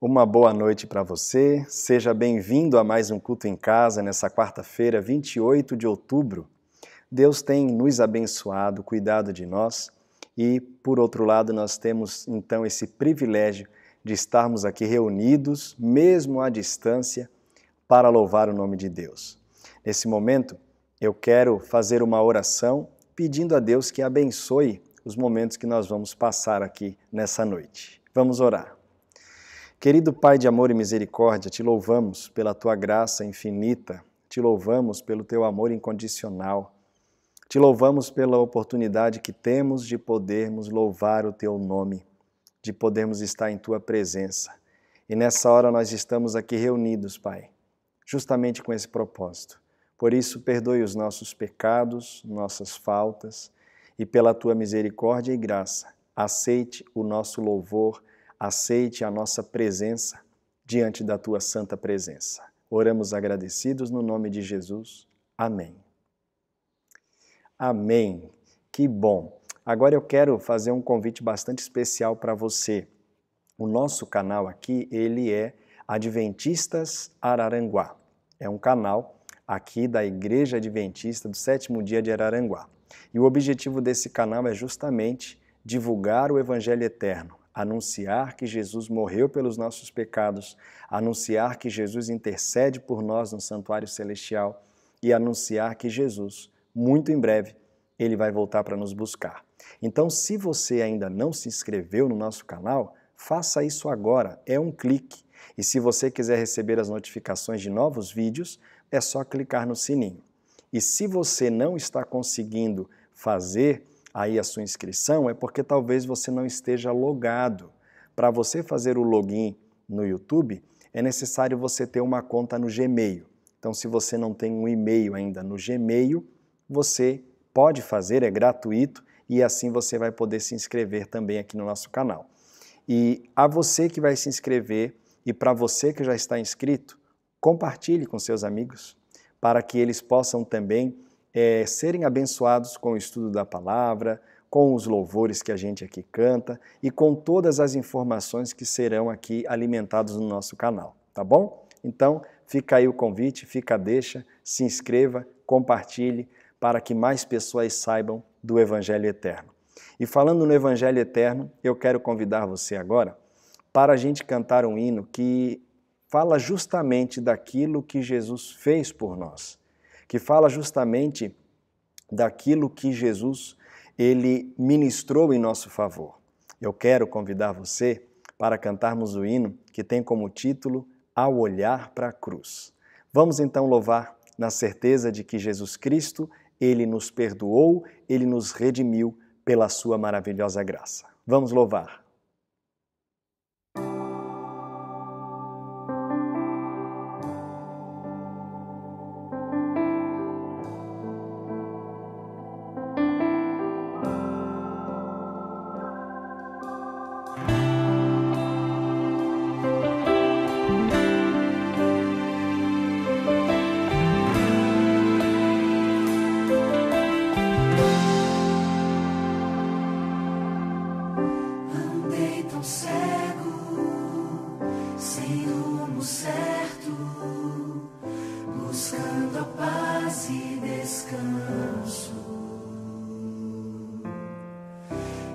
Uma boa noite para você, seja bem-vindo a mais um Culto em Casa nessa quarta-feira, 28 de outubro. Deus tem nos abençoado, cuidado de nós e, por outro lado, nós temos então esse privilégio de estarmos aqui reunidos, mesmo à distância, para louvar o nome de Deus. Nesse momento, eu quero fazer uma oração pedindo a Deus que abençoe os momentos que nós vamos passar aqui nessa noite. Vamos orar. Querido Pai de amor e misericórdia, te louvamos pela tua graça infinita, te louvamos pelo teu amor incondicional, te louvamos pela oportunidade que temos de podermos louvar o teu nome, de podermos estar em tua presença. E nessa hora nós estamos aqui reunidos, Pai, justamente com esse propósito. Por isso, perdoe os nossos pecados, nossas faltas, e pela tua misericórdia e graça, aceite o nosso louvor, aceite a nossa presença diante da tua santa presença. Oramos agradecidos no nome de Jesus. Amém. Amém. Que bom. Agora eu quero fazer um convite bastante especial para você. O nosso canal aqui, ele é Adventistas Araranguá. É um canal aqui da Igreja Adventista do Sétimo Dia de Araranguá. E o objetivo desse canal é justamente divulgar o Evangelho eterno, anunciar que Jesus morreu pelos nossos pecados, anunciar que Jesus intercede por nós no santuário celestial e anunciar que Jesus, muito em breve, ele vai voltar para nos buscar. Então, se você ainda não se inscreveu no nosso canal, faça isso agora, é um clique. E se você quiser receber as notificações de novos vídeos, é só clicar no sininho. E se você não está conseguindo fazer aí a sua inscrição, é porque talvez você não esteja logado. Para você fazer o login no YouTube, é necessário você ter uma conta no Gmail. Então, se você não tem um e-mail ainda no Gmail, você pode fazer, é gratuito, e assim você vai poder se inscrever também aqui no nosso canal. E a você que vai se inscrever e para você que já está inscrito, compartilhe com seus amigos, para que eles possam também serem abençoados com o estudo da palavra, com os louvores que a gente aqui canta e com todas as informações que serão aqui alimentados no nosso canal, tá bom? Então, fica aí o convite, fica a deixa, se inscreva, compartilhe para que mais pessoas saibam do Evangelho Eterno. E falando no Evangelho Eterno, eu quero convidar você agora para a gente cantar um hino que fala justamente daquilo que Jesus fez por nós, que fala justamente daquilo que Jesus ele ministrou em nosso favor. Eu quero convidar você para cantarmos o hino que tem como título Ao Olhar para a Cruz. Vamos então louvar na certeza de que Jesus Cristo, Ele nos perdoou, Ele nos redimiu pela sua maravilhosa graça. Vamos louvar. Buscando a paz e descanso,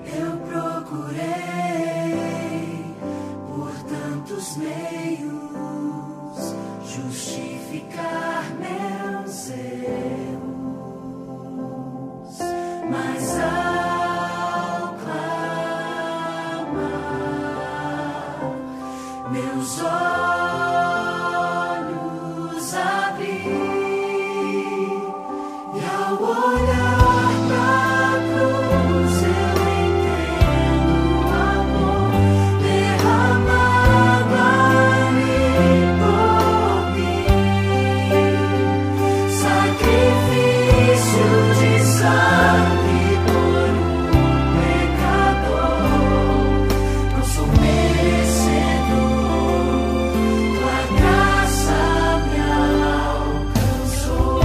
eu procurei por tantos meios justificar meus erros, mas ao clamar, meus olhos abri. E ao olhar pra cruz eu entendo o amor derramado ali por mim, sacrifício de sangue por um pecador. Não sou merecedor, tua graça me alcançou.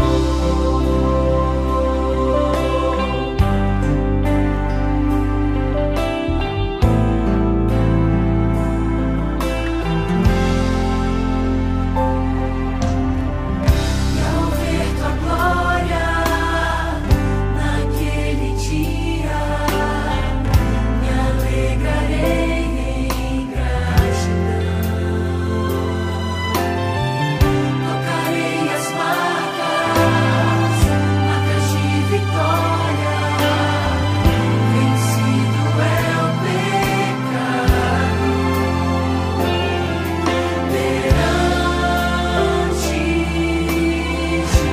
E ao ver tua glória naquele dia, me alegrarei em gratidão. Tocarei as marcas de vitória. Vencido é o pecado perante ti,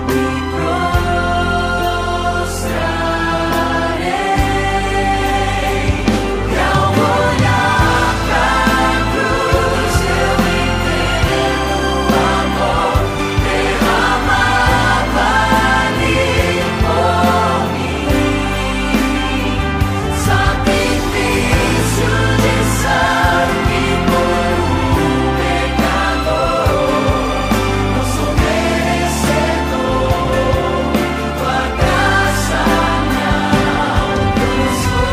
me prostrarei. E ao olhar pra cruz eu entendo o amor derramado ali por mim, sacrifício de sangue por um pecador. Não sou merecedor, tua graça me alcançou. E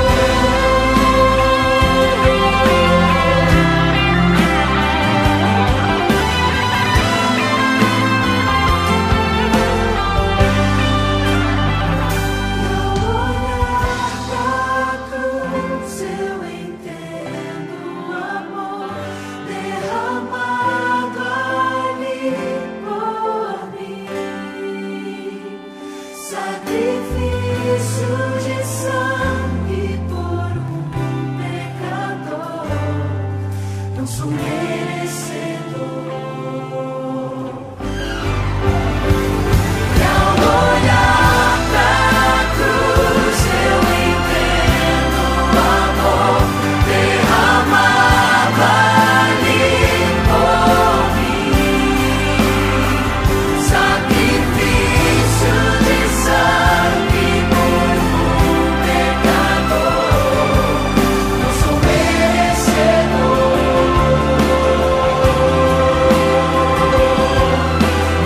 ao olhar pra cruz eu entendo o amor derramado ali por mim, sacrifício de sangue por um pecador. Não sou merecedor. E ao olhar pra cruz eu entendo o amor derramado ali por mim, sacrifício de sangue por um pecador. Não sou merecedor,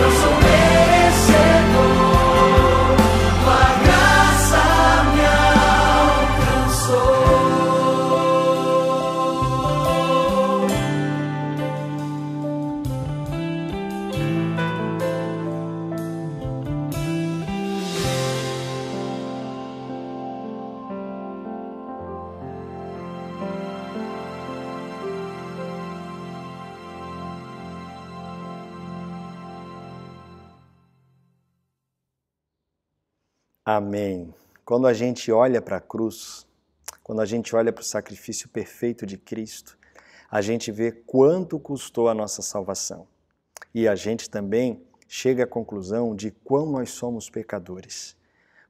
não sou merecedor, tua graça me alcançou. Amém. Quando a gente olha para a cruz, Quando a gente olha para o sacrifício perfeito de Cristo, a gente vê quanto custou a nossa salvação. E a gente também chega à conclusão de quão nós somos pecadores.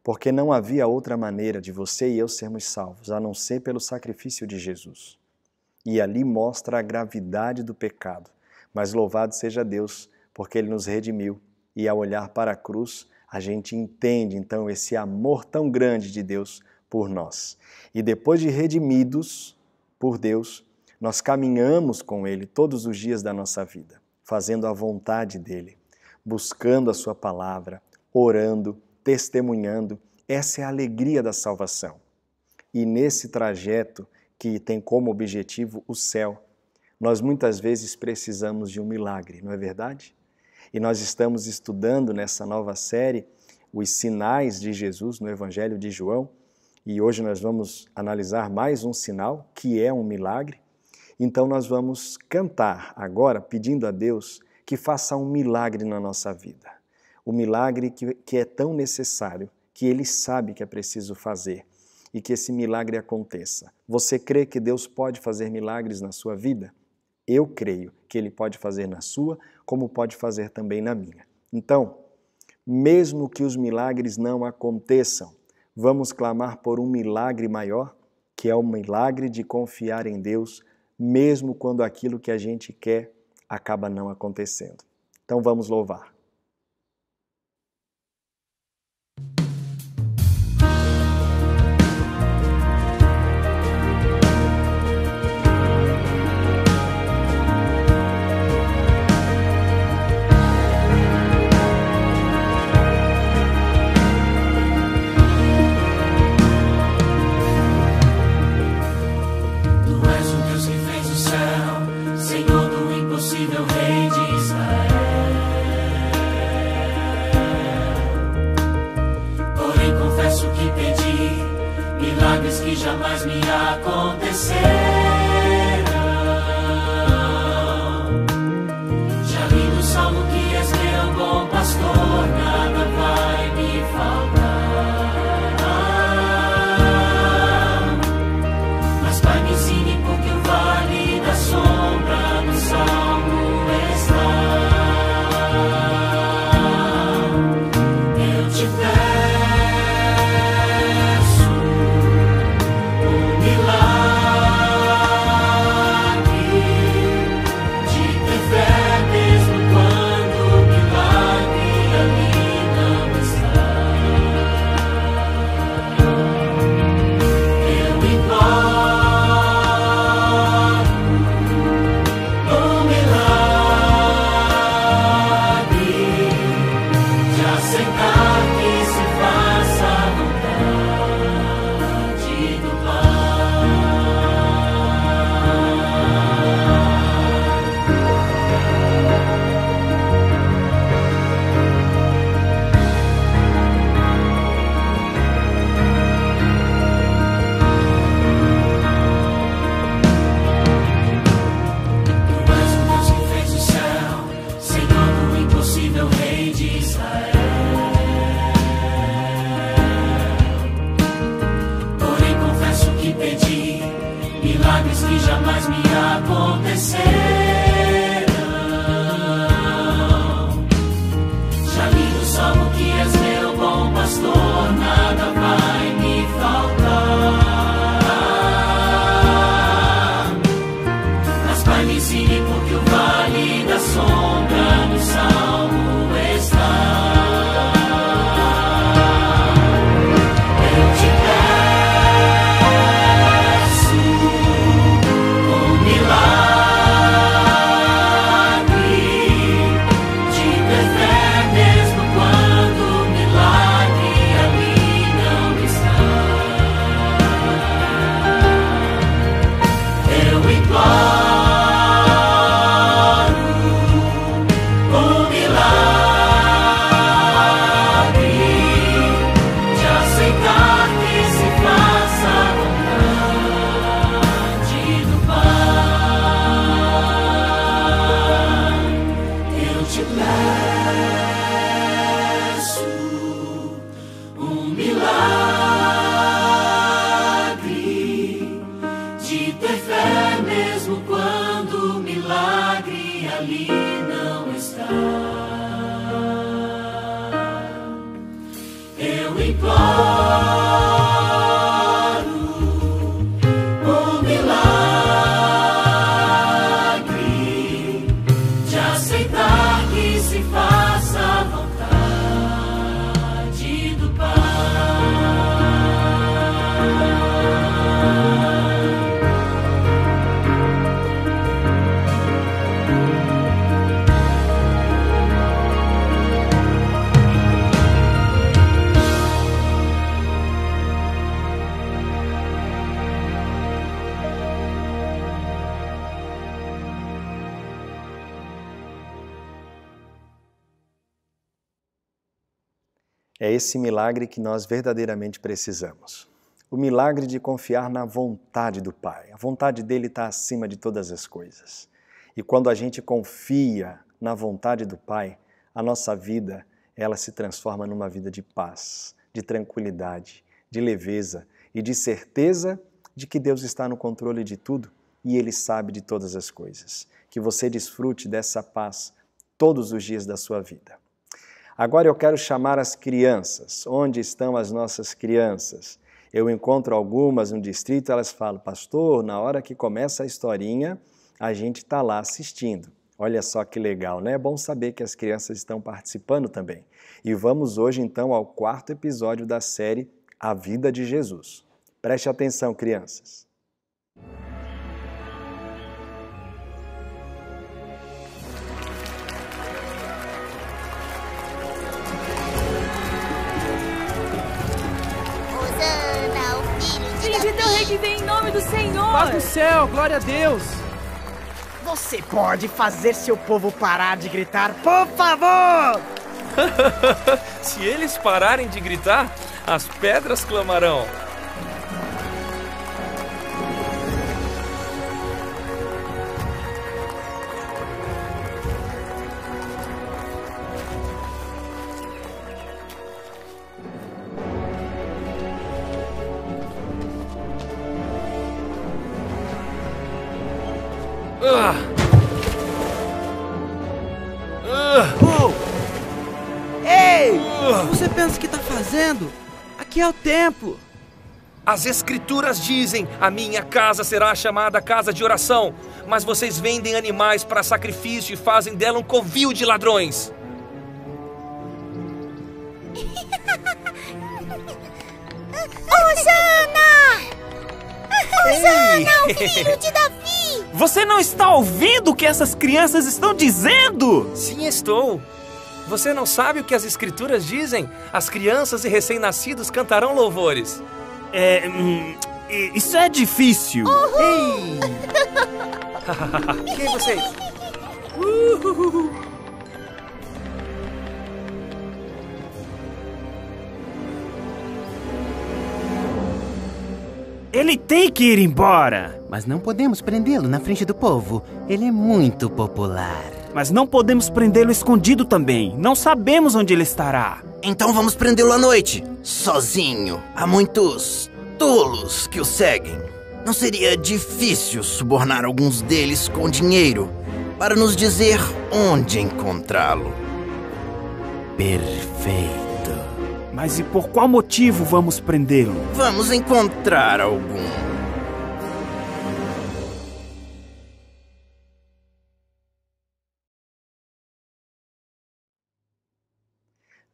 Porque não havia outra maneira de você e eu sermos salvos, a não ser pelo sacrifício de Jesus. E ali mostra a gravidade do pecado. Mas louvado seja Deus, porque Ele nos redimiu. E ao olhar para a cruz, a gente entende então esse amor tão grande de Deus por nós. E depois de redimidos por Deus, nós caminhamos com Ele todos os dias da nossa vida, fazendo a vontade dEle, buscando a Sua palavra, orando, testemunhando. Essa é a alegria da salvação. E nesse trajeto que tem como objetivo o céu, nós muitas vezes precisamos de um milagre, não é verdade? E nós estamos estudando nessa nova série os sinais de Jesus no Evangelho de João, e hoje nós vamos analisar mais um sinal, que é um milagre. Então nós vamos cantar agora pedindo a Deus que faça um milagre na nossa vida. O milagre que é tão necessário, que Ele sabe que é preciso fazer e que esse milagre aconteça. Você crê que Deus pode fazer milagres na sua vida? Eu creio que Ele pode fazer na sua, como pode fazer também na minha. Então, mesmo que os milagres não aconteçam, vamos clamar por um milagre maior, que é o milagre de confiar em Deus, mesmo quando aquilo que a gente quer acaba não acontecendo. Então vamos louvar. Milagres que jamais me acontecerão. Já li no Salmo que és meu bom pastor, nada vai me faltar. Mas Pai, me ensine porque o vale da sombra no Salmo está. Eu te peço milagres que jamais me acontecerão. Já li no Salmo que és meu bom pastor, nada vai me faltar. Mas Pai, me ensine porque o vale da sombra no Salmo está. Milagre ter fé mesmo quando o milagre ali não está. Eu imploro o milagre de aceitar que se faça a vontade do Pai. É esse milagre que nós verdadeiramente precisamos. O milagre de confiar na vontade do Pai. A vontade dele está acima de todas as coisas. E quando a gente confia na vontade do Pai, a nossa vida, ela se transforma numa vida de paz, de tranquilidade, de leveza e de certeza de que Deus está no controle de tudo e Ele sabe de todas as coisas. Que você desfrute dessa paz todos os dias da sua vida. Agora eu quero chamar as crianças. Onde estão as nossas crianças? Eu encontro algumas no distrito, elas falam, pastor, na hora que começa a historinha, a gente está lá assistindo. Olha só que legal, né? É bom saber que as crianças estão participando também. E vamos hoje então ao 4º episódio da série A Vida de Jesus. Preste atenção, crianças. Bendito é o Rei que vem em nome do Senhor! Paz do céu, glória a Deus! Você pode fazer seu povo parar de gritar, por favor? Se eles pararem de gritar, as pedras clamarão. Ei! O que você pensa que está fazendo? Aqui é o templo. As escrituras dizem, a minha casa será chamada casa de oração, mas vocês vendem animais para sacrifício e fazem dela um covil de ladrões. Hosana! Hosana, o filho de Davi! Você não está ouvindo o que essas crianças estão dizendo? Sim, estou. Você não sabe o que as escrituras dizem? As crianças e recém-nascidos cantarão louvores. Isso é difícil. Ei! Quem é vocês? Ele tem que ir embora. Mas não podemos prendê-lo na frente do povo. Ele é muito popular. Mas não podemos prendê-lo escondido também. Não sabemos onde ele estará. Então vamos prendê-lo à noite, sozinho. Há muitos tolos que o seguem. Não seria difícil subornar alguns deles com dinheiro para nos dizer onde encontrá-lo. Perfeito. Mas e por qual motivo vamos prendê-lo? Vamos encontrar algum.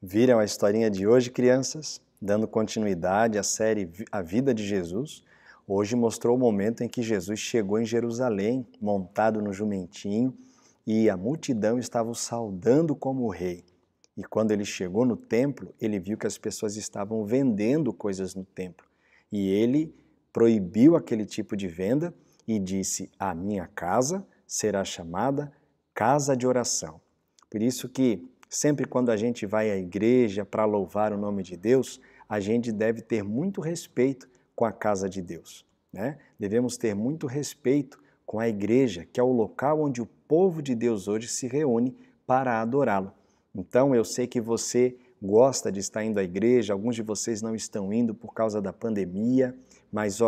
Viram a historinha de hoje, crianças? Dando continuidade à série A Vida de Jesus, hoje mostrou o momento em que Jesus chegou em Jerusalém, montado no jumentinho, e a multidão estava o saudando como rei. E quando ele chegou no templo, ele viu que as pessoas estavam vendendo coisas no templo. E ele proibiu aquele tipo de venda e disse, a minha casa será chamada casa de oração. Por isso que sempre quando a gente vai à igreja para louvar o nome de Deus, a gente deve ter muito respeito com a casa de Deus, né? Devemos ter muito respeito com a igreja, que é o local onde o povo de Deus hoje se reúne para adorá-lo. Então eu sei que você gosta de estar indo à igreja, alguns de vocês não estão indo por causa da pandemia, mas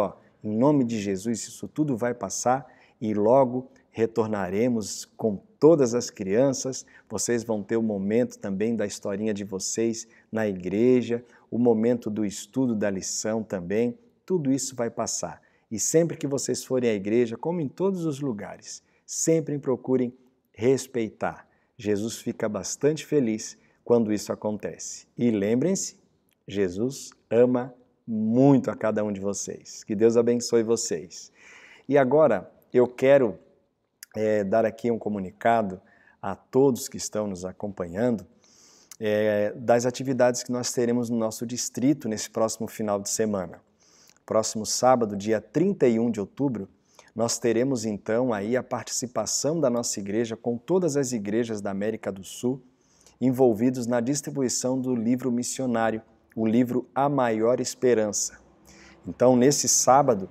Em nome de Jesus, isso tudo vai passar e logo retornaremos com todas as crianças. Vocês vão ter o momento também da historinha de vocês na igreja, o momento do estudo da lição também. Tudo isso vai passar. E sempre que vocês forem à igreja, como em todos os lugares, sempre procurem respeitar. Jesus fica bastante feliz quando isso acontece. E lembrem-se, Jesus ama muito a cada um de vocês. Que Deus abençoe vocês. E agora eu quero dar aqui um comunicado a todos que estão nos acompanhando das atividades que nós teremos no nosso distrito nesse próximo final de semana. Próximo sábado, dia 31 de outubro, nós teremos então aí a participação da nossa igreja com todas as igrejas da América do Sul envolvidos na distribuição do livro missionário, o livro A Maior Esperança. Então, nesse sábado,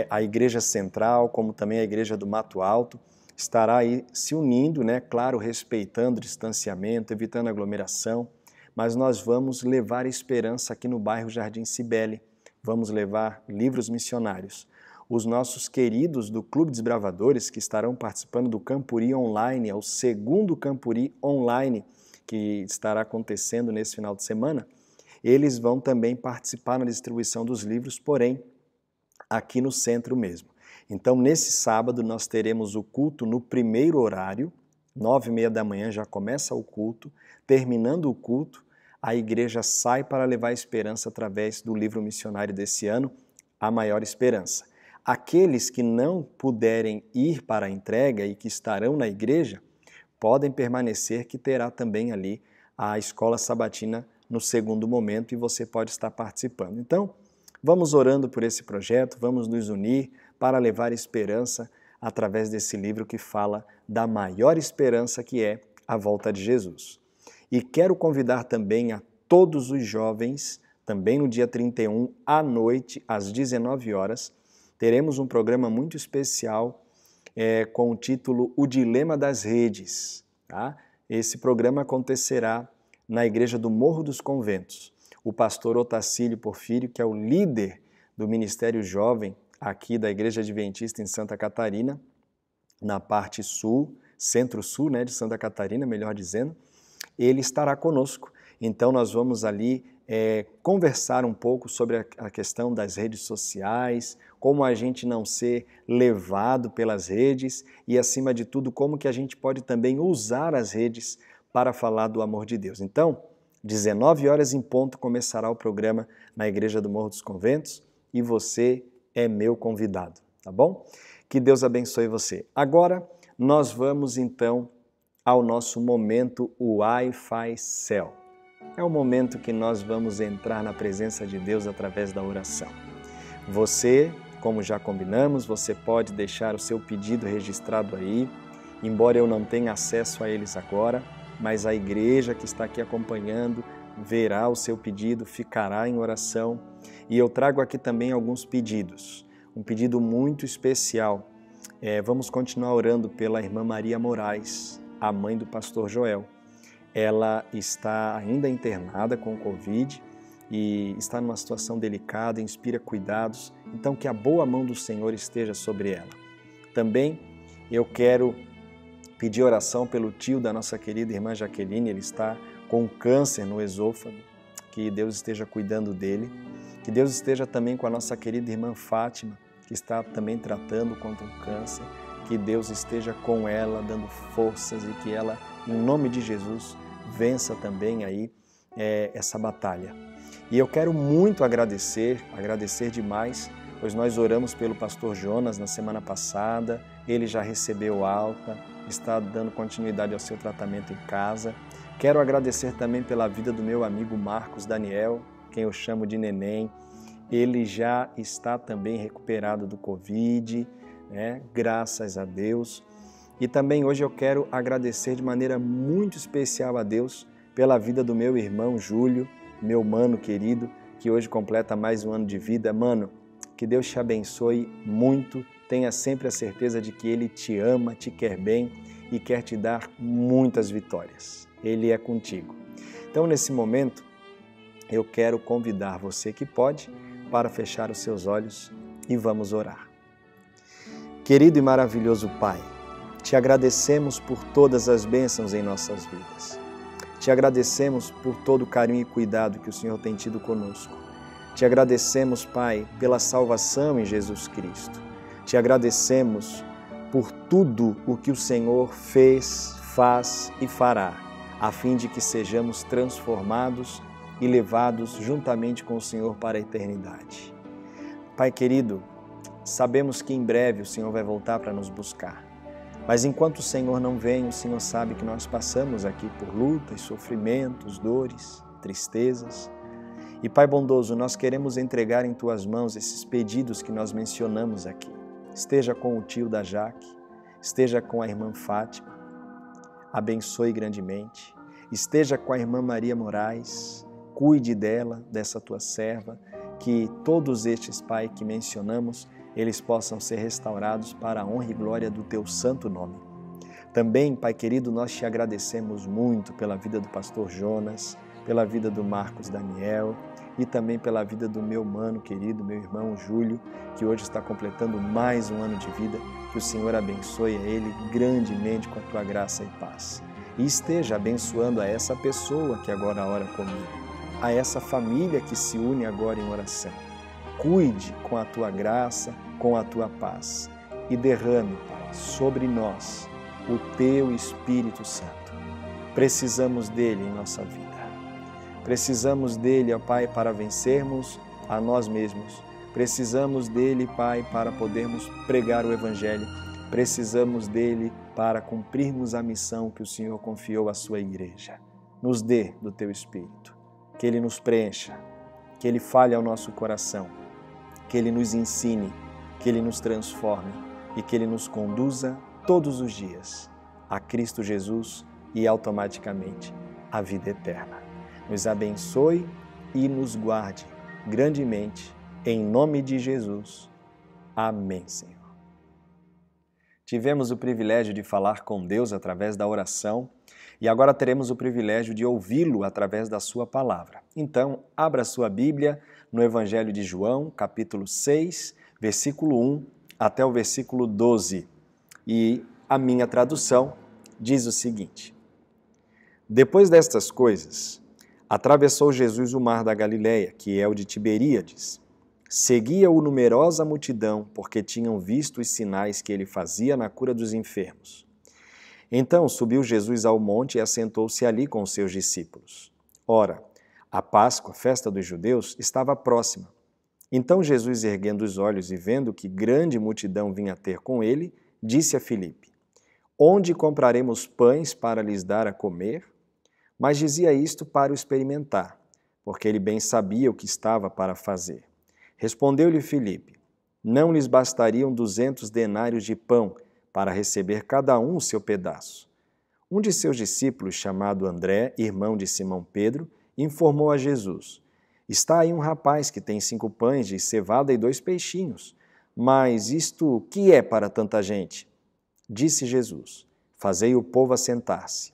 a Igreja Central, como também a Igreja do Mato Alto, estará aí se unindo, né? Claro, respeitando o distanciamento, evitando aglomeração, mas nós vamos levar esperança aqui no bairro Jardim Cibele. Vamos levar livros missionários. Os nossos queridos do Clube Desbravadores, que estarão participando do Campuri Online, é o segundo Campuri Online que estará acontecendo nesse final de semana, eles vão também participar na distribuição dos livros, porém, aqui no centro mesmo. Então, nesse sábado, nós teremos o culto no primeiro horário, 9h30 da manhã já começa o culto. Terminando o culto, a igreja sai para levar esperança através do livro missionário desse ano, A Maior Esperança. Aqueles que não puderem ir para a entrega e que estarão na igreja, podem permanecer, que terá também ali a escola sabatina no segundo momento e você pode estar participando. Então, vamos orando por esse projeto, vamos nos unir para levar esperança através desse livro que fala da maior esperança, que é a volta de Jesus. E quero convidar também a todos os jovens, também no dia 31, à noite, às 19 horas, teremos um programa muito especial com o título O Dilema das Redes. Tá? Esse programa acontecerá na Igreja do Morro dos Conventos. O pastor Otacílio Porfírio, que é o líder do Ministério Jovem aqui da Igreja Adventista em Santa Catarina, na parte sul, centro-sul, né, de Santa Catarina, melhor dizendo, ele estará conosco. Então nós vamos ali conversar um pouco sobre a questão das redes sociais, como a gente não ser levado pelas redes e, acima de tudo, como que a gente pode também usar as redes para falar do amor de Deus. Então, 19 horas em ponto começará o programa na Igreja do Morro dos Conventos e você é meu convidado, tá bom? Que Deus abençoe você. Agora, nós vamos então ao nosso momento Wi-Fi Cell. É o momento que nós vamos entrar na presença de Deus através da oração. Você, como já combinamos, você pode deixar o seu pedido registrado aí, embora eu não tenha acesso a eles agora, mas a igreja que está aqui acompanhando verá o seu pedido, ficará em oração. E eu trago aqui também alguns pedidos. Um pedido muito especial. Vamos continuar orando pela irmã Maria Moraes, a mãe do pastor Joel. Ela está ainda internada com Covid e está numa situação delicada, inspira cuidados. Então, que a boa mão do Senhor esteja sobre ela. Também eu quero pedir oração pelo tio da nossa querida irmã Jaqueline. Ele está com câncer no esôfago. Que Deus esteja cuidando dele. Que Deus esteja também com a nossa querida irmã Fátima, que está também tratando contra o câncer. Que Deus esteja com ela, dando forças e que ela, em nome de Jesus, vença também aí essa batalha. E eu quero muito agradecer demais, pois nós oramos pelo pastor Jonas na semana passada, ele já recebeu alta, está dando continuidade ao seu tratamento em casa. Quero agradecer também pela vida do meu amigo Marcos Daniel, quem eu chamo de Neném. Ele já está também recuperado do Covid, né? Graças a Deus. E também hoje eu quero agradecer de maneira muito especial a Deus pela vida do meu irmão Júlio, meu mano querido, que hoje completa mais um ano de vida. Mano, que Deus te abençoe muito, tenha sempre a certeza de que Ele te ama, te quer bem e quer te dar muitas vitórias. Ele é contigo. Então, nesse momento, eu quero convidar você que pode para fechar os seus olhos e vamos orar. Querido e maravilhoso Pai, te agradecemos por todas as bênçãos em nossas vidas. Te agradecemos por todo o carinho e cuidado que o Senhor tem tido conosco. Te agradecemos, Pai, pela salvação em Jesus Cristo. Te agradecemos por tudo o que o Senhor fez, faz e fará, a fim de que sejamos transformados e levados juntamente com o Senhor para a eternidade. Pai querido, sabemos que em breve o Senhor vai voltar para nos buscar. Mas enquanto o Senhor não vem, o Senhor sabe que nós passamos aqui por lutas, sofrimentos, dores, tristezas. E Pai bondoso, nós queremos entregar em Tuas mãos esses pedidos que nós mencionamos aqui. Esteja com o tio da Jaque, esteja com a irmã Fátima, abençoe grandemente. Esteja com a irmã Maria Moraes, cuide dela, dessa Tua serva, que todos estes, Pai, que mencionamos, eles possam ser restaurados para a honra e glória do Teu santo nome. Também, Pai querido, nós Te agradecemos muito pela vida do pastor Jonas, pela vida do Marcos Daniel e também pela vida do meu mano querido, meu irmão Júlio, que hoje está completando mais um ano de vida. Que o Senhor abençoe a ele grandemente com a Tua graça e paz. E esteja abençoando a essa pessoa que agora ora comigo, a essa família que se une agora em oração. Cuide com a Tua graça, com a Tua paz e derrame, Pai, sobre nós o Teu Espírito Santo. Precisamos dele em nossa vida. Precisamos dele, ó Pai, para vencermos a nós mesmos. Precisamos dele, Pai, para podermos pregar o Evangelho. Precisamos dele para cumprirmos a missão que o Senhor confiou à sua igreja. Nos dê do Teu Espírito, que ele nos preencha, que ele fale ao nosso coração, que ele nos ensine, que ele nos transforme e que ele nos conduza todos os dias a Cristo Jesus e automaticamente a vida eterna. Nos abençoe e nos guarde grandemente, em nome de Jesus. Amém, Senhor. Tivemos o privilégio de falar com Deus através da oração e agora teremos o privilégio de ouvi-lo através da sua palavra. Então, abra sua Bíblia no Evangelho de João, capítulo 6, versículo 1 até o versículo 12. E a minha tradução diz o seguinte: Depois destas coisas, atravessou Jesus o mar da Galileia, que é o de Tiberíades. Seguia-o numerosa multidão, porque tinham visto os sinais que ele fazia na cura dos enfermos. Então subiu Jesus ao monte e assentou-se ali com os seus discípulos. Ora, a Páscoa, festa dos judeus, estava próxima. Então Jesus, erguendo os olhos e vendo que grande multidão vinha ter com ele, disse a Filipe: Onde compraremos pães para lhes dar a comer? Mas dizia isto para o experimentar, porque ele bem sabia o que estava para fazer. Respondeu-lhe Filipe: Não lhes bastariam 200 denários de pão para receber cada um o seu pedaço. Um de seus discípulos, chamado André, irmão de Simão Pedro, informou a Jesus: Está aí um rapaz que tem 5 pães de cevada e 2 peixinhos. Mas isto que é para tanta gente? Disse Jesus: Fazei o povo assentar-se.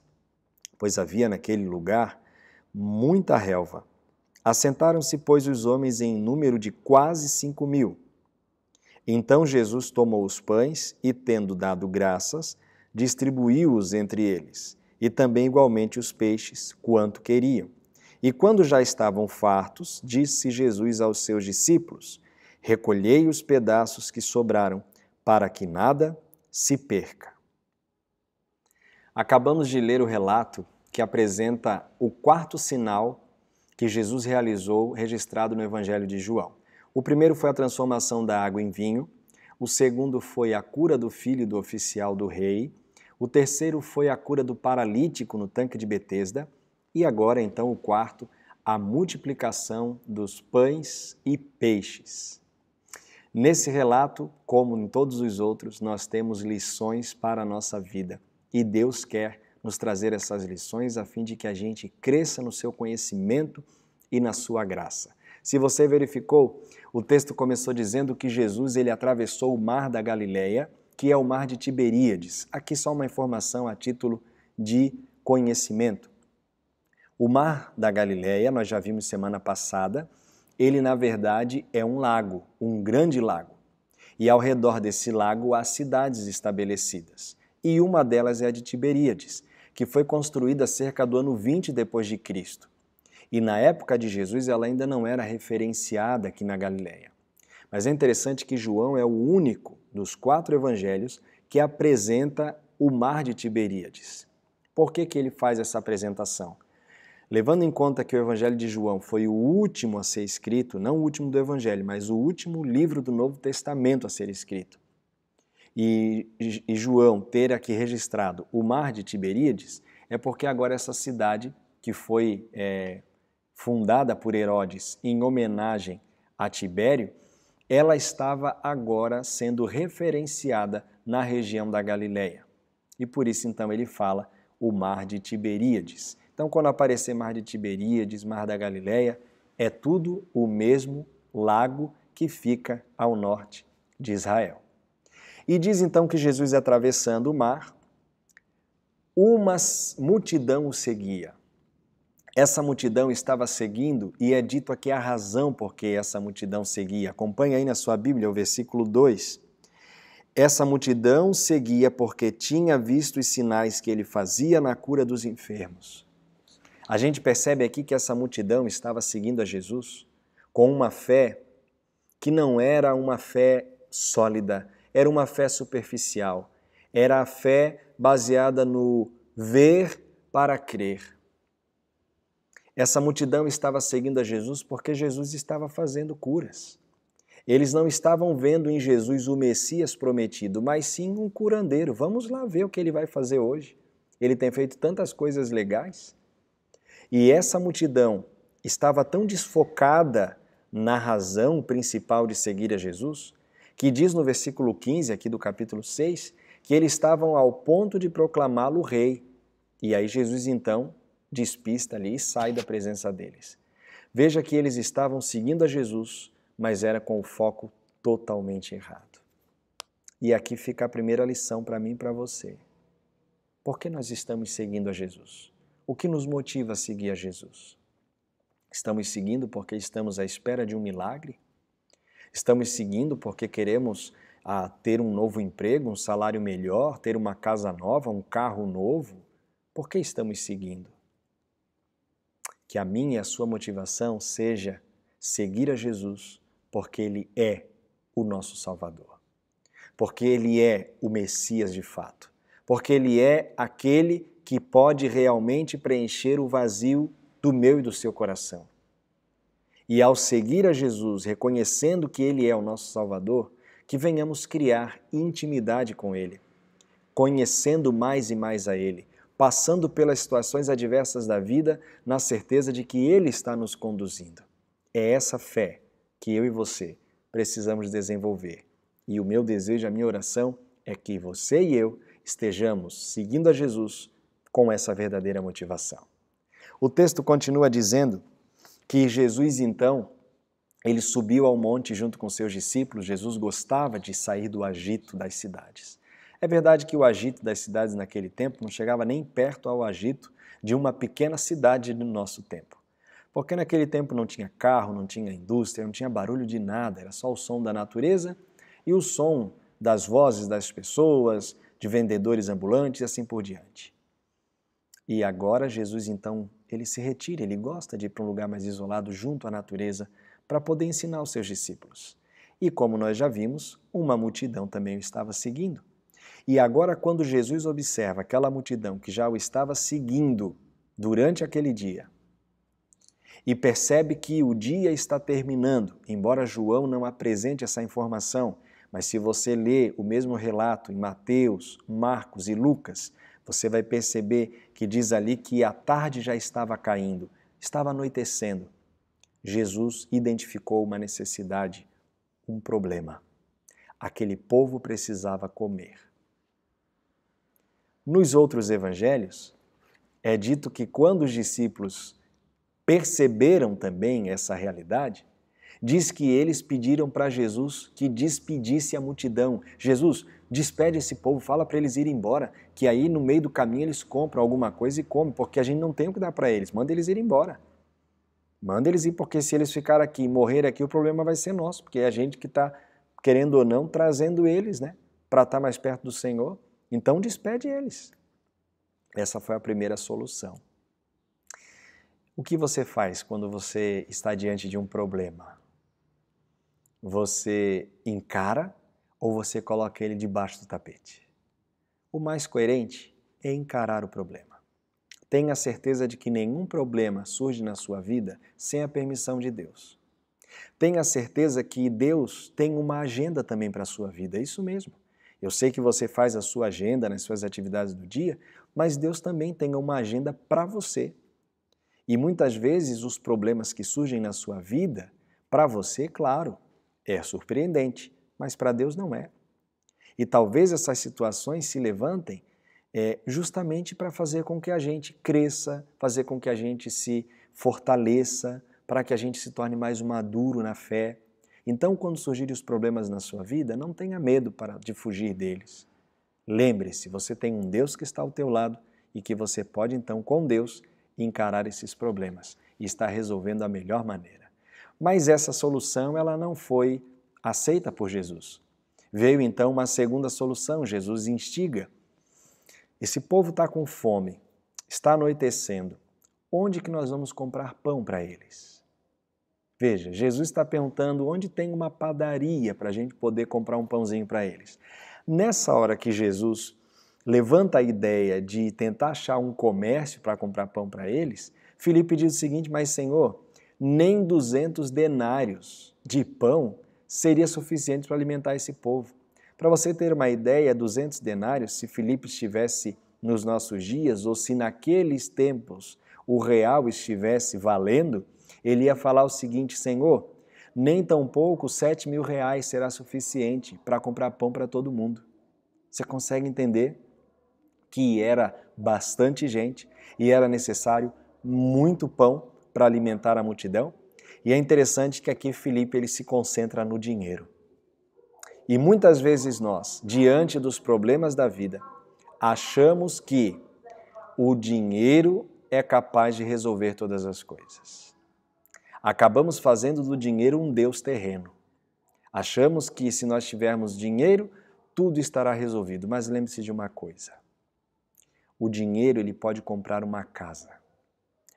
Pois havia naquele lugar muita relva. Assentaram-se, pois, os homens em número de quase 5.000. Então Jesus tomou os pães e, tendo dado graças, distribuiu-os entre eles, e também igualmente os peixes, quanto queriam. E quando já estavam fartos, disse Jesus aos seus discípulos: Recolhei os pedaços que sobraram, para que nada se perca. Acabamos de ler o relato que apresenta o 4º sinal que Jesus realizou, registrado no Evangelho de João. O primeiro foi a transformação da água em vinho, o segundo foi a cura do filho do oficial do rei, o terceiro foi a cura do paralítico no tanque de Betesda, e agora, então, o 4º, a multiplicação dos pães e peixes. Nesse relato, como em todos os outros, nós temos lições para a nossa vida. E Deus quer nos trazer essas lições a fim de que a gente cresça no seu conhecimento e na sua graça. Se você verificou, o texto começou dizendo que Jesus ele atravessou o mar da Galileia, que é o mar de Tiberíades. Aqui só uma informação a título de conhecimento. O mar da Galileia, nós já vimos semana passada, ele na verdade é um lago, um grande lago. E ao redor desse lago há cidades estabelecidas. E uma delas é a de Tiberíades, que foi construída cerca do ano 20 depois de Cristo. E na época de Jesus ela ainda não era referenciada aqui na Galileia. Mas é interessante que João é o único dos 4 evangelhos que apresenta o mar de Tiberíades. Por que ele faz essa apresentação? Levando em conta que o Evangelho de João foi o último a ser escrito, não o último do Evangelho, mas o último livro do Novo Testamento a ser escrito. E João ter aqui registrado o mar de Tiberíades é porque agora essa cidade, que foi fundada por Herodes em homenagem a Tibério, ela estava agora sendo referenciada na região da Galileia. E por isso então ele fala o mar de Tiberíades. Então, quando aparecer mar de Tiberíades, mar da Galileia, é tudo o mesmo lago que fica ao norte de Israel. E diz então que Jesus, atravessando o mar, uma multidão o seguia. Essa multidão estava seguindo e é dito aqui a razão por que essa multidão seguia. Acompanhe aí na sua Bíblia o versículo 2. Essa multidão seguia porque tinha visto os sinais que ele fazia na cura dos enfermos. A gente percebe aqui que essa multidão estava seguindo a Jesus com uma fé que não era uma fé sólida, era uma fé superficial, era a fé baseada no ver para crer. Essa multidão estava seguindo a Jesus porque Jesus estava fazendo curas. Eles não estavam vendo em Jesus o Messias prometido, mas sim um curandeiro. Vamos lá ver o que ele vai fazer hoje. Ele tem feito tantas coisas legais. E essa multidão estava tão desfocada na razão principal de seguir a Jesus, que diz no versículo 15 aqui do capítulo 6, que eles estavam ao ponto de proclamá-lo rei. E aí Jesus então despista ali e sai da presença deles. Veja que eles estavam seguindo a Jesus, mas era com o foco totalmente errado. E aqui fica a primeira lição para mim e para você. Por que nós estamos seguindo a Jesus? O que nos motiva a seguir a Jesus? Estamos seguindo porque estamos à espera de um milagre? Estamos seguindo porque queremos ter um novo emprego, um salário melhor, ter uma casa nova, um carro novo? Por que estamos seguindo? Que a minha e a sua motivação seja seguir a Jesus porque Ele é o nosso Salvador, porque Ele é o Messias de fato, porque Ele é aquele que pode realmente preencher o vazio do meu e do seu coração. E ao seguir a Jesus, reconhecendo que Ele é o nosso Salvador, que venhamos criar intimidade com Ele, conhecendo mais e mais a Ele, passando pelas situações adversas da vida, na certeza de que Ele está nos conduzindo. É essa fé que eu e você precisamos desenvolver. E o meu desejo, a minha oração é que você e eu estejamos seguindo a Jesus com essa verdadeira motivação. O texto continua dizendo que Jesus, então, ele subiu ao monte junto com seus discípulos. Jesus gostava de sair do agito das cidades. É verdade que o agito das cidades naquele tempo não chegava nem perto ao agito de uma pequena cidade do nosso tempo. Porque naquele tempo não tinha carro, não tinha indústria, não tinha barulho de nada, era só o som da natureza e o som das vozes das pessoas, de vendedores ambulantes e assim por diante. E agora Jesus, então, ele se retira, ele gosta de ir para um lugar mais isolado, junto à natureza, para poder ensinar os seus discípulos. E como nós já vimos, uma multidão também o estava seguindo. E agora, quando Jesus observa aquela multidão que já o estava seguindo durante aquele dia, e percebe que o dia está terminando, embora João não apresente essa informação, mas se você ler o mesmo relato em Mateus, Marcos e Lucas, você vai perceber que diz ali que a tarde já estava caindo, estava anoitecendo. Jesus identificou uma necessidade, um problema. Aquele povo precisava comer. Nos outros evangelhos, é dito que quando os discípulos perceberam também essa realidade, diz que eles pediram para Jesus que despedisse a multidão. Jesus, despede esse povo, fala para eles irem embora, que aí no meio do caminho eles compram alguma coisa e comem, porque a gente não tem o que dar para eles. Manda eles ir embora. Manda eles ir, porque se eles ficarem aqui e morrerem aqui, o problema vai ser nosso, porque é a gente que está querendo ou não, trazendo eles, né, para estar mais perto do Senhor. Então despede eles. Essa foi a primeira solução. O que você faz quando você está diante de um problema? Você encara ou você coloca ele debaixo do tapete? O mais coerente é encarar o problema. Tenha certeza de que nenhum problema surge na sua vida sem a permissão de Deus. Tenha certeza que Deus tem uma agenda também para a sua vida, é isso mesmo. Eu sei que você faz a sua agenda nas suas atividades do dia, mas Deus também tem uma agenda para você. E muitas vezes os problemas que surgem na sua vida, para você, claro, é surpreendente, mas para Deus não é. E talvez essas situações se levantem justamente para fazer com que a gente cresça, fazer com que a gente se fortaleça, para que a gente se torne mais maduro na fé. Então, quando surgirem os problemas na sua vida, não tenha medo de fugir deles. Lembre-se, você tem um Deus que está ao teu lado e que você pode, então, com Deus, encarar esses problemas e estar resolvendo da melhor maneira. Mas essa solução, ela não foi aceita por Jesus. Veio, então, uma segunda solução. Jesus instiga. Esse povo está com fome, está anoitecendo. Onde que nós vamos comprar pão para eles? Veja, Jesus está perguntando onde tem uma padaria para a gente poder comprar um pãozinho para eles. Nessa hora que Jesus levanta a ideia de tentar achar um comércio para comprar pão para eles, Filipe diz o seguinte: mas Senhor, nem 200 denários de pão seria suficiente para alimentar esse povo. Para você ter uma ideia, 200 denários, se Filipe estivesse nos nossos dias, ou se naqueles tempos o real estivesse valendo, ele ia falar o seguinte: Senhor, nem tampouco 7.000 reais será suficiente para comprar pão para todo mundo. Você consegue entender que era bastante gente e era necessário muito pão para alimentar a multidão? E é interessante que aqui Filipe ele se concentra no dinheiro. E muitas vezes nós, diante dos problemas da vida, achamos que o dinheiro é capaz de resolver todas as coisas. Acabamos fazendo do dinheiro um Deus terreno. Achamos que se nós tivermos dinheiro, tudo estará resolvido. Mas lembre-se de uma coisa. O dinheiro ele pode comprar uma casa,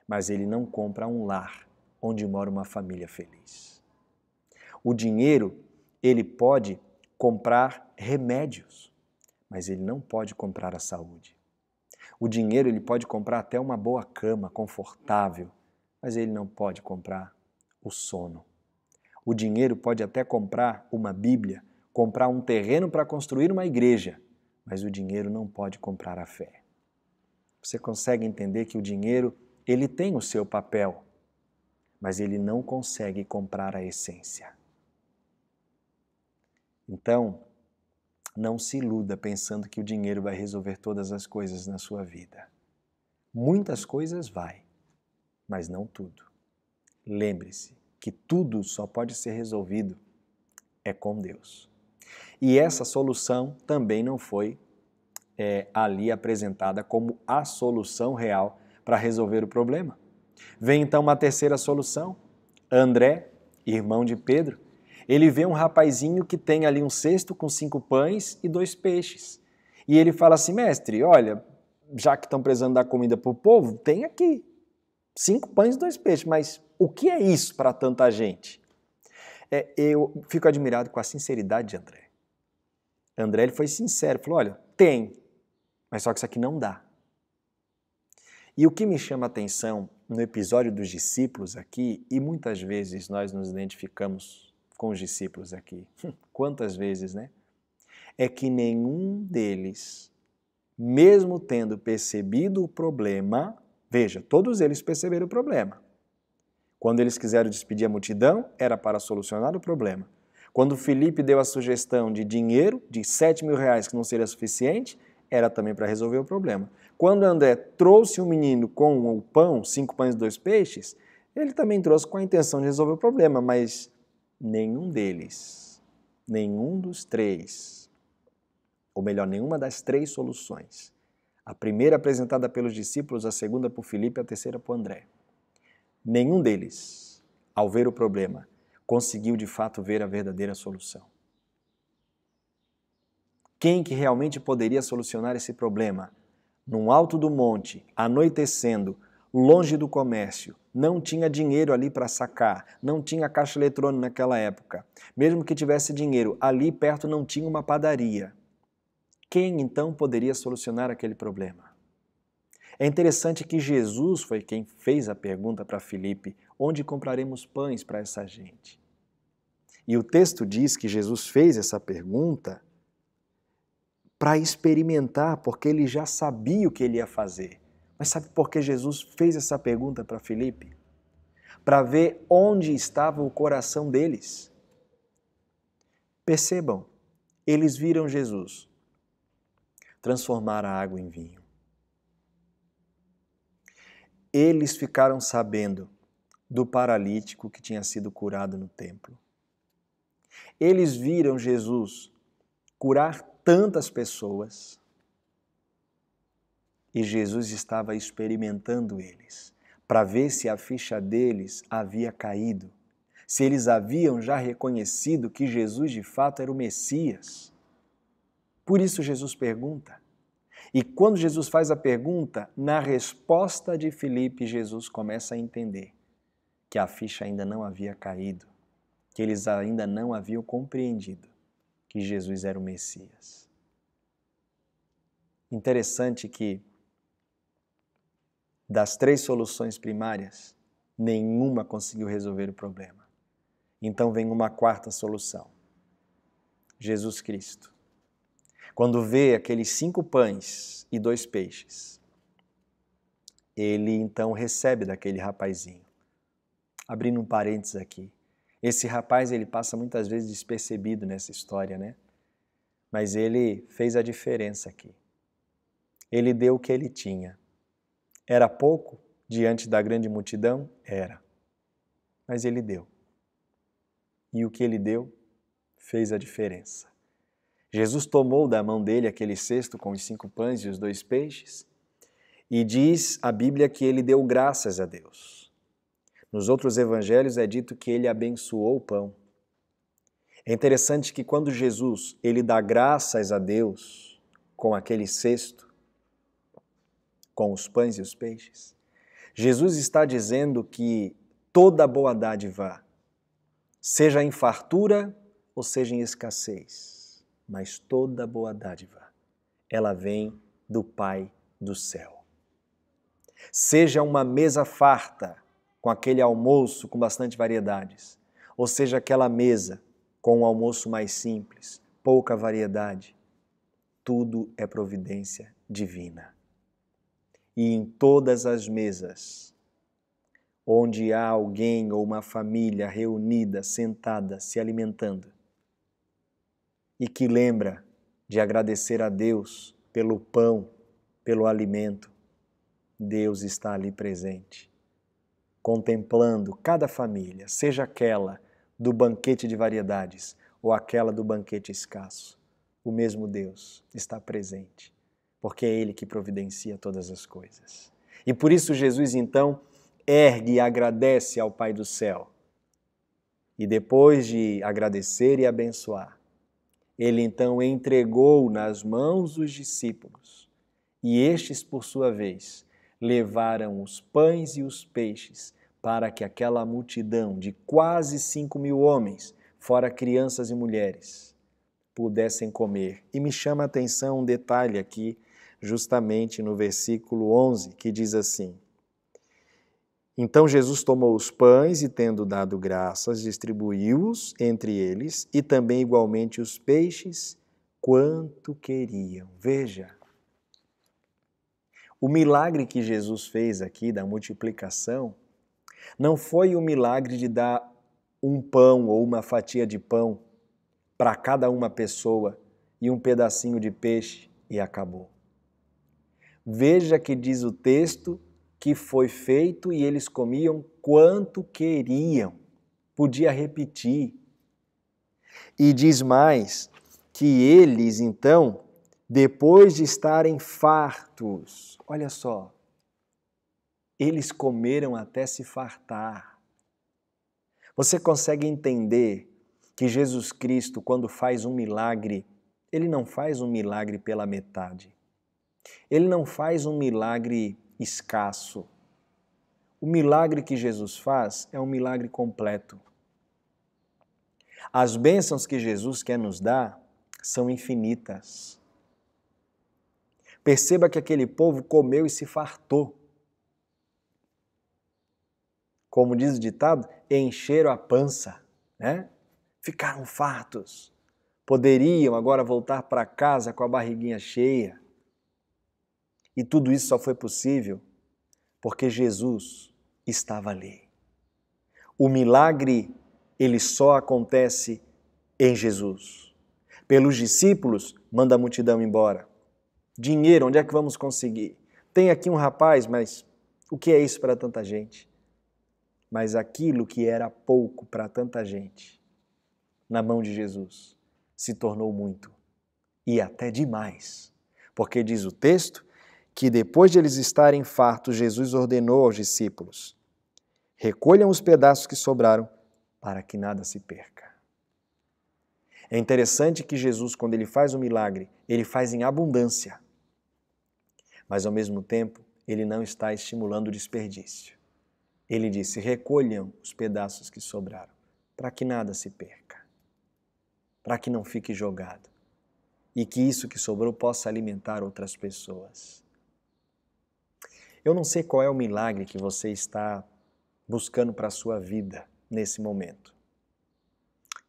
mas ele não compra um lar onde mora uma família feliz. O dinheiro ele pode comprar remédios, mas ele não pode comprar a saúde. O dinheiro ele pode comprar até uma boa cama confortável, mas ele não pode comprar o sono. O dinheiro pode até comprar uma Bíblia, comprar um terreno para construir uma igreja, mas o dinheiro não pode comprar a fé. Você consegue entender que o dinheiro ele tem o seu papel, mas ele não consegue comprar a essência. Então, não se iluda pensando que o dinheiro vai resolver todas as coisas na sua vida. Muitas coisas vai, mas não tudo. Lembre-se que tudo só pode ser resolvido com Deus. E essa solução também não foi ali apresentada como a solução real para resolver o problema. Vem então uma terceira solução. André, irmão de Pedro, ele vê um rapazinho que tem ali um cesto com 5 pães e 2 peixes. E ele fala assim: mestre, olha, já que estão precisando dar comida para o povo, tem aqui 5 pães e 2 peixes, mas o que é isso para tanta gente? Eu fico admirado com a sinceridade de André. André ele foi sincero, falou: olha, tem, mas só que isso aqui não dá. E o que me chama a atenção no episódio dos discípulos aqui, e muitas vezes nós nos identificamos com os discípulos aqui, quantas vezes, né? É que nenhum deles, mesmo tendo percebido o problema, veja, todos eles perceberam o problema. Quando eles quiseram despedir a multidão, era para solucionar o problema. Quando Filipe deu a sugestão de dinheiro, de 7.000 reais que não seria suficiente, era também para resolver o problema. Quando André trouxe o menino com o pão, 5 pães e 2 peixes, ele também trouxe com a intenção de resolver o problema, mas nenhum deles, nenhum dos 3, ou melhor, nenhuma das 3 soluções, a primeira apresentada pelos discípulos, a segunda por Filipe, a terceira por André, nenhum deles, ao ver o problema, conseguiu de fato ver a verdadeira solução. Quem que realmente poderia solucionar esse problema? Num alto do monte, anoitecendo, longe do comércio, não tinha dinheiro ali para sacar, não tinha caixa eletrônica naquela época. Mesmo que tivesse dinheiro, ali perto não tinha uma padaria. Quem então poderia solucionar aquele problema? É interessante que Jesus foi quem fez a pergunta para Filipe: onde compraremos pães para essa gente? E o texto diz que Jesus fez essa pergunta para experimentar, porque ele já sabia o que ele ia fazer. Mas sabe por que Jesus fez essa pergunta para Filipe? Para ver onde estava o coração deles. Percebam, eles viram Jesus transformar a água em vinho. Eles ficaram sabendo do paralítico que tinha sido curado no templo. Eles viram Jesus curar tantas pessoas e Jesus estava experimentando eles para ver se a ficha deles havia caído, se eles haviam já reconhecido que Jesus de fato era o Messias. Por isso Jesus pergunta. E quando Jesus faz a pergunta, na resposta de Filipe, Jesus começa a entender que a ficha ainda não havia caído, que eles ainda não haviam compreendido que Jesus era o Messias. Interessante que das 3 soluções primárias, nenhuma conseguiu resolver o problema. Então vem uma 4ª solução. Jesus Cristo. Quando vê aqueles 5 pães e 2 peixes, ele então recebe daquele rapazinho. Abrindo um parênteses aqui. Esse rapaz, ele passa muitas vezes despercebido nessa história, né? Mas ele fez a diferença aqui. Ele deu o que ele tinha. Era pouco diante da grande multidão? Era. Mas ele deu. E o que ele deu fez a diferença. Jesus tomou da mão dele aquele cesto com os 5 pães e os 2 peixes e diz a Bíblia que ele deu graças a Deus. Nos outros evangelhos é dito que ele abençoou o pão. É interessante que quando Jesus ele dá graças a Deus com aquele cesto, com os pães e os peixes, Jesus está dizendo que toda boa dádiva, seja em fartura ou seja em escassez, mas toda boa dádiva, ela vem do Pai do céu. Seja uma mesa farta, com aquele almoço com bastante variedades, ou seja aquela mesa com um almoço mais simples, pouca variedade, tudo é providência divina. E em todas as mesas, onde há alguém ou uma família reunida, sentada, se alimentando, e que lembra de agradecer a Deus pelo pão, pelo alimento, Deus está ali presente, contemplando cada família, seja aquela do banquete de variedades ou aquela do banquete escasso. O mesmo Deus está presente, porque é Ele que providencia todas as coisas. E por isso Jesus então ergue e agradece ao Pai do céu. E depois de agradecer e abençoar, Ele então entregou nas mãos dos discípulos e estes, por sua vez, levaram os pães e os peixes para que aquela multidão de quase 5.000 homens, fora crianças e mulheres, pudessem comer. E me chama a atenção um detalhe aqui, justamente no versículo 11, que diz assim: Então Jesus tomou os pães e, tendo dado graças, distribuiu-os entre eles e também igualmente os peixes, quanto queriam. Veja, o milagre que Jesus fez aqui da multiplicação não foi o milagre de dar um pão ou uma fatia de pão para cada uma pessoa e um pedacinho de peixe e acabou. Veja que diz o texto que foi feito e eles comiam quanto queriam. Podia repetir. E diz mais que eles, então, depois de estarem fartos, olha só, eles comeram até se fartar. Você consegue entender que Jesus Cristo, quando faz um milagre, Ele não faz um milagre pela metade. Ele não faz um milagre escasso. O milagre que Jesus faz é um milagre completo. As bênçãos que Jesus quer nos dar são infinitas. Perceba que aquele povo comeu e se fartou. Como diz o ditado, encheram a pança, né? Ficaram fartos. Poderiam agora voltar para casa com a barriguinha cheia. E tudo isso só foi possível porque Jesus estava ali. O milagre, ele só acontece em Jesus. Pelos discípulos, manda a multidão embora. Dinheiro, onde é que vamos conseguir? Tem aqui um rapaz, mas o que é isso para tanta gente? Mas aquilo que era pouco para tanta gente, na mão de Jesus, se tornou muito. E até demais. Porque diz o texto que depois de eles estarem fartos, Jesus ordenou aos discípulos: recolham os pedaços que sobraram para que nada se perca. É interessante que Jesus, quando ele faz o milagre, ele faz em abundância. Mas ao mesmo tempo, ele não está estimulando o desperdício. Ele disse: recolham os pedaços que sobraram para que nada se perca, para que não fique jogado e que isso que sobrou possa alimentar outras pessoas. Eu não sei qual é o milagre que você está buscando para a sua vida nesse momento.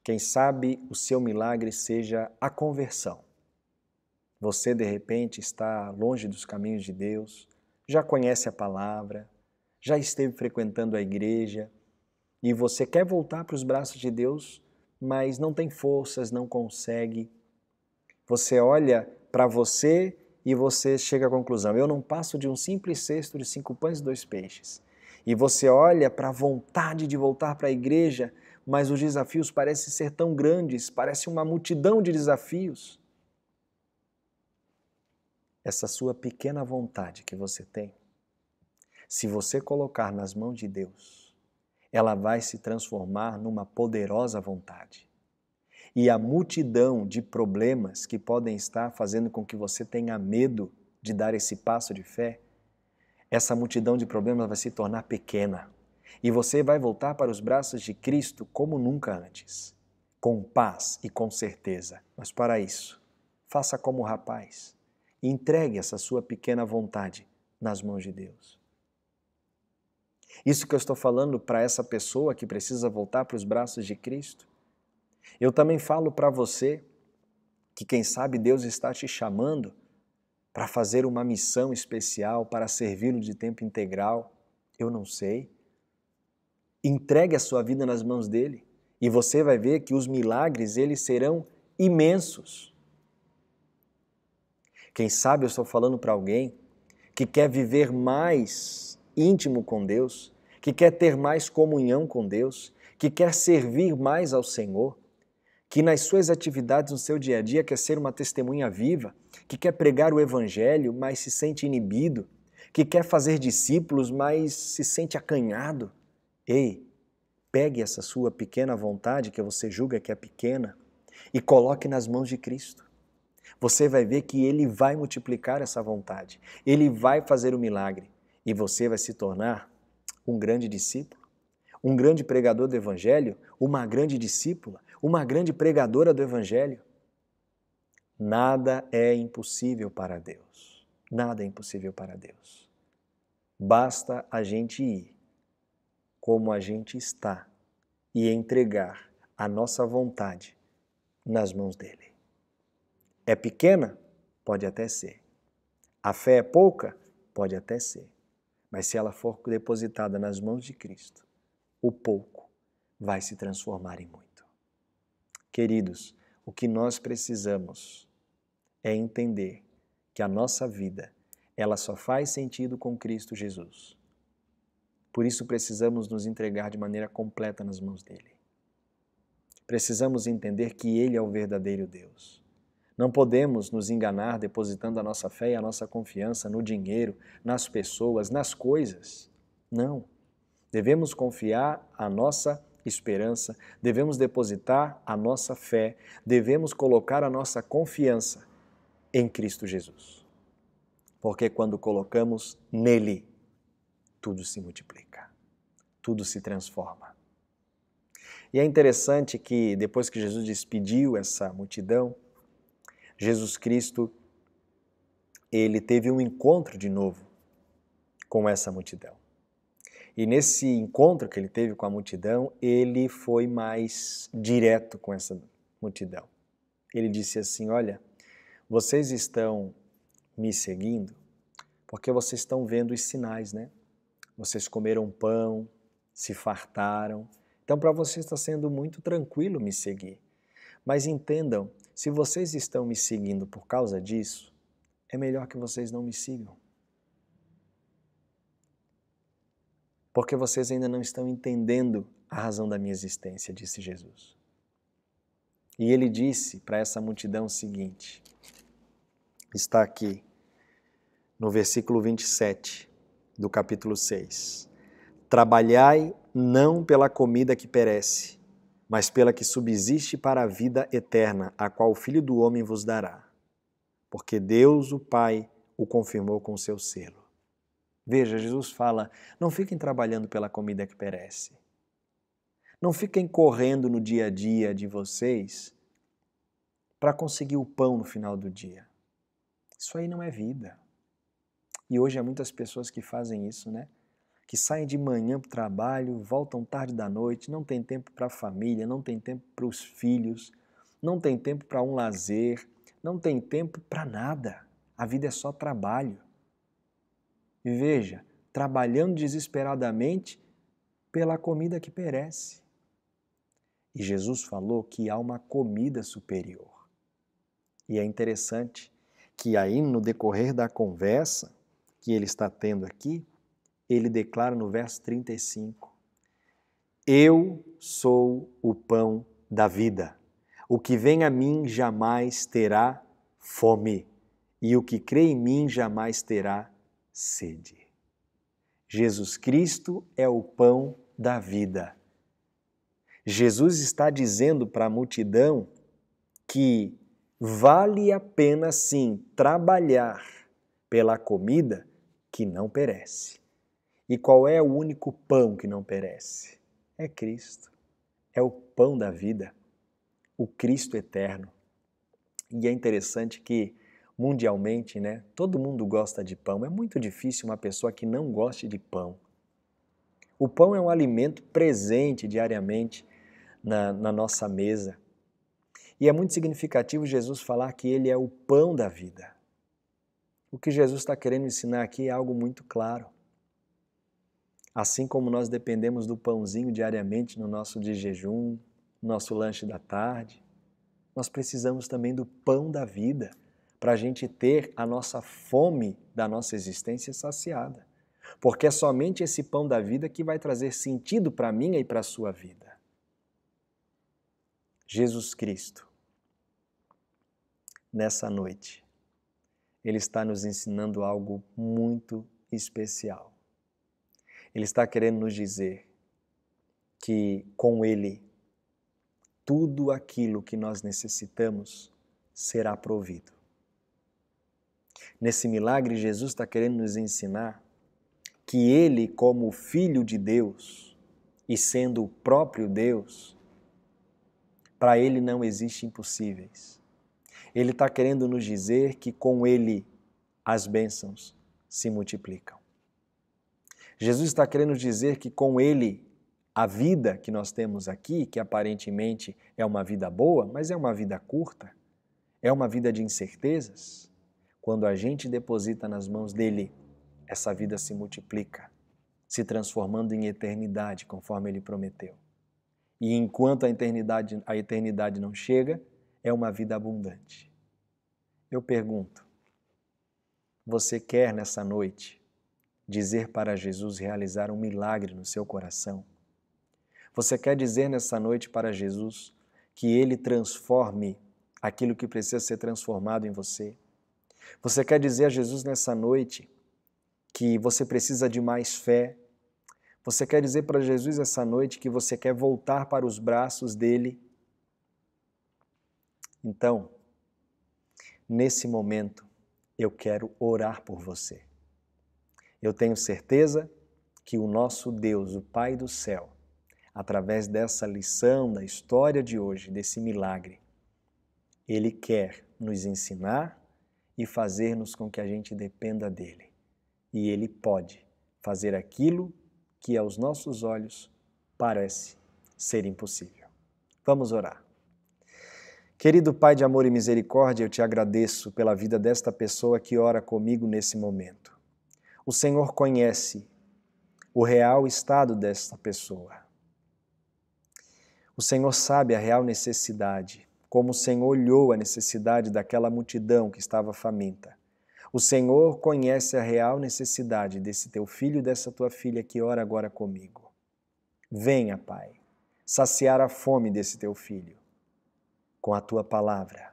Quem sabe o seu milagre seja a conversão. Você, de repente, está longe dos caminhos de Deus, já conhece a palavra, já esteve frequentando a igreja e você quer voltar para os braços de Deus, mas não tem forças, não consegue. Você olha para você e você chega à conclusão: eu não passo de um simples cesto de 5 pães e 2 peixes. E você olha para a vontade de voltar para a igreja, mas os desafios parecem ser tão grandes, parece uma multidão de desafios. Essa sua pequena vontade que você tem, se você colocar nas mãos de Deus, ela vai se transformar numa poderosa vontade. E a multidão de problemas que podem estar fazendo com que você tenha medo de dar esse passo de fé, essa multidão de problemas vai se tornar pequena. E você vai voltar para os braços de Cristo como nunca antes, com paz e com certeza. Mas para isso, faça como o rapaz. Entregue essa sua pequena vontade nas mãos de Deus. Isso que eu estou falando para essa pessoa que precisa voltar para os braços de Cristo, eu também falo para você que quem sabe Deus está te chamando para fazer uma missão especial, para servi-lo de tempo integral. Eu não sei. Entregue a sua vida nas mãos dele e você vai ver que os milagres eles serão imensos. Quem sabe eu estou falando para alguém que quer viver mais íntimo com Deus, que quer ter mais comunhão com Deus, que quer servir mais ao Senhor, que nas suas atividades, no seu dia a dia, quer ser uma testemunha viva, que quer pregar o Evangelho, mas se sente inibido, que quer fazer discípulos, mas se sente acanhado. Ei, pegue essa sua pequena vontade, que você julga que é pequena, e coloque nas mãos de Cristo. Você vai ver que Ele vai multiplicar essa vontade, Ele vai fazer o milagre, e você vai se tornar um grande discípulo, um grande pregador do Evangelho, uma grande discípula, uma grande pregadora do Evangelho. Nada é impossível para Deus. Nada é impossível para Deus. Basta a gente ir como a gente está e entregar a nossa vontade nas mãos dele. É pequena? Pode até ser. A fé é pouca? Pode até ser. Mas se ela for depositada nas mãos de Cristo, o pouco vai se transformar em muito. Queridos, o que nós precisamos é entender que a nossa vida, ela só faz sentido com Cristo Jesus. Por isso precisamos nos entregar de maneira completa nas mãos dele. Precisamos entender que ele é o verdadeiro Deus. Não podemos nos enganar depositando a nossa fé e a nossa confiança no dinheiro, nas pessoas, nas coisas. Não. Devemos confiar a nossa esperança, devemos depositar a nossa fé, devemos colocar a nossa confiança em Cristo Jesus. Porque quando colocamos nele, tudo se multiplica, tudo se transforma. E é interessante que depois que Jesus despediu essa multidão, Jesus Cristo, ele teve um encontro de novo com essa multidão. E nesse encontro que ele teve com a multidão, ele foi mais direto com essa multidão. Ele disse assim: olha, vocês estão me seguindo porque vocês estão vendo os sinais, né? Vocês comeram pão, se fartaram. Então, para vocês está sendo muito tranquilo me seguir. Mas entendam, se vocês estão me seguindo por causa disso, é melhor que vocês não me sigam. Porque vocês ainda não estão entendendo a razão da minha existência, disse Jesus. E ele disse para essa multidão o seguinte, está aqui no versículo 27 do capítulo 6. Trabalhai não pela comida que perece, mas pela que subsiste para a vida eterna, a qual o Filho do Homem vos dará. Porque Deus, o Pai, o confirmou com seu selo. Veja, Jesus fala, não fiquem trabalhando pela comida que perece. Não fiquem correndo no dia a dia de vocês para conseguir o pão no final do dia. Isso aí não é vida. E hoje há muitas pessoas que fazem isso, né? Que saem de manhã para o trabalho, voltam tarde da noite, não tem tempo para a família, não tem tempo para os filhos, não tem tempo para um lazer, não tem tempo para nada. A vida é só trabalho. E veja, trabalhando desesperadamente pela comida que perece. E Jesus falou que há uma comida superior. E é interessante que aí no decorrer da conversa que ele está tendo aqui, ele declara no verso 35, eu sou o pão da vida. O que vem a mim jamais terá fome, e o que crê em mim jamais terá sede. Jesus Cristo é o pão da vida. Jesus está dizendo para a multidão que vale a pena sim trabalhar pela comida que não perece. E qual é o único pão que não perece? É Cristo. É o pão da vida, o Cristo eterno. E é interessante que mundialmente, né, todo mundo gosta de pão. É muito difícil uma pessoa que não goste de pão. O pão é um alimento presente diariamente na nossa mesa. E é muito significativo Jesus falar que ele é o pão da vida. O que Jesus está querendo ensinar aqui é algo muito claro. Assim como nós dependemos do pãozinho diariamente no nosso de jejum, no nosso lanche da tarde, nós precisamos também do pão da vida para a gente ter a nossa fome da nossa existência saciada. Porque é somente esse pão da vida que vai trazer sentido para a minha e para a sua vida. Jesus Cristo, nessa noite, Ele está nos ensinando algo muito especial. Ele está querendo nos dizer que com Ele, tudo aquilo que nós necessitamos será provido. Nesse milagre, Jesus está querendo nos ensinar que Ele, como Filho de Deus e sendo o próprio Deus, para Ele não existe impossíveis. Ele está querendo nos dizer que com Ele as bênçãos se multiplicam. Jesus está querendo dizer que com Ele a vida que nós temos aqui, que aparentemente é uma vida boa, mas é uma vida curta, é uma vida de incertezas. Quando a gente deposita nas mãos dele, essa vida se multiplica, se transformando em eternidade, conforme ele prometeu. E enquanto a eternidade não chega, é uma vida abundante. Eu pergunto, você quer nessa noite dizer para Jesus realizar um milagre no seu coração? Você quer dizer nessa noite para Jesus que Ele transforme aquilo que precisa ser transformado em você? Você quer dizer a Jesus nessa noite que você precisa de mais fé? Você quer dizer para Jesus essa noite que você quer voltar para os braços dele? Então, nesse momento, eu quero orar por você. Eu tenho certeza que o nosso Deus, o Pai do céu, através dessa lição, da história de hoje, desse milagre, Ele quer nos ensinar e fazer-nos com que a gente dependa dele. E Ele pode fazer aquilo que aos nossos olhos parece ser impossível. Vamos orar. Querido Pai de amor e misericórdia, eu te agradeço pela vida desta pessoa que ora comigo nesse momento. O Senhor conhece o real estado desta pessoa. O Senhor sabe a real necessidade, como o Senhor olhou a necessidade daquela multidão que estava faminta. O Senhor conhece a real necessidade desse teu filho e dessa tua filha que ora agora comigo. Venha, Pai, saciar a fome desse teu filho com a tua palavra,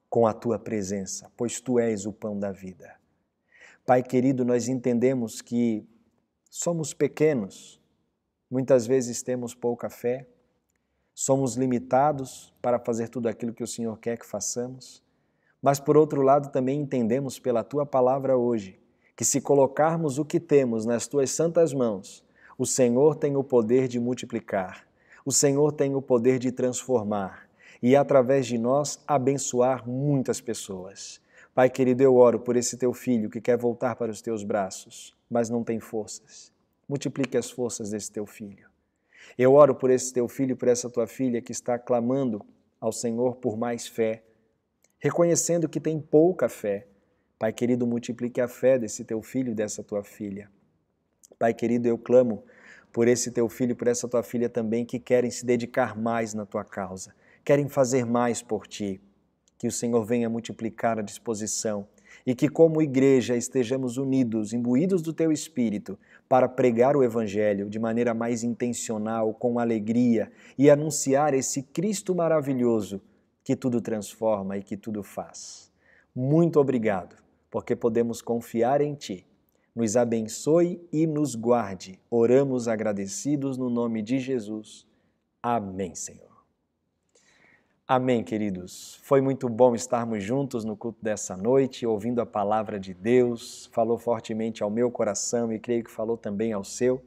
com a tua presença, pois tu és o pão da vida. Pai querido, nós entendemos que somos pequenos, muitas vezes temos pouca fé, somos limitados para fazer tudo aquilo que o Senhor quer que façamos, mas por outro lado também entendemos pela tua palavra hoje que se colocarmos o que temos nas tuas santas mãos, o Senhor tem o poder de multiplicar, o Senhor tem o poder de transformar e através de nós abençoar muitas pessoas. Pai querido, eu oro por esse teu filho que quer voltar para os teus braços, mas não tem forças. Multiplique as forças desse teu filho. Eu oro por esse teu filho e por essa tua filha que está clamando ao Senhor por mais fé, reconhecendo que tem pouca fé. Pai querido, multiplique a fé desse teu filho e dessa tua filha. Pai querido, eu clamo por esse teu filho e por essa tua filha também que querem se dedicar mais na tua causa, querem fazer mais por ti. Que o Senhor venha multiplicar a disposição e que como igreja estejamos unidos, imbuídos do teu Espírito, para pregar o Evangelho de maneira mais intencional, com alegria e anunciar esse Cristo maravilhoso que tudo transforma e que tudo faz. Muito obrigado, porque podemos confiar em Ti. Nos abençoe e nos guarde. Oramos agradecidos no nome de Jesus. Amém, Senhor. Amém, queridos. Foi muito bom estarmos juntos no culto dessa noite, ouvindo a palavra de Deus. Falou fortemente ao meu coração e creio que falou também ao seu.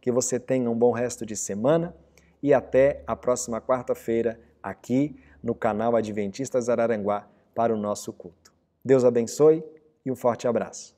Que você tenha um bom resto de semana e até a próxima quarta-feira aqui no canal Adventistas Araranguá para o nosso culto. Deus abençoe e um forte abraço.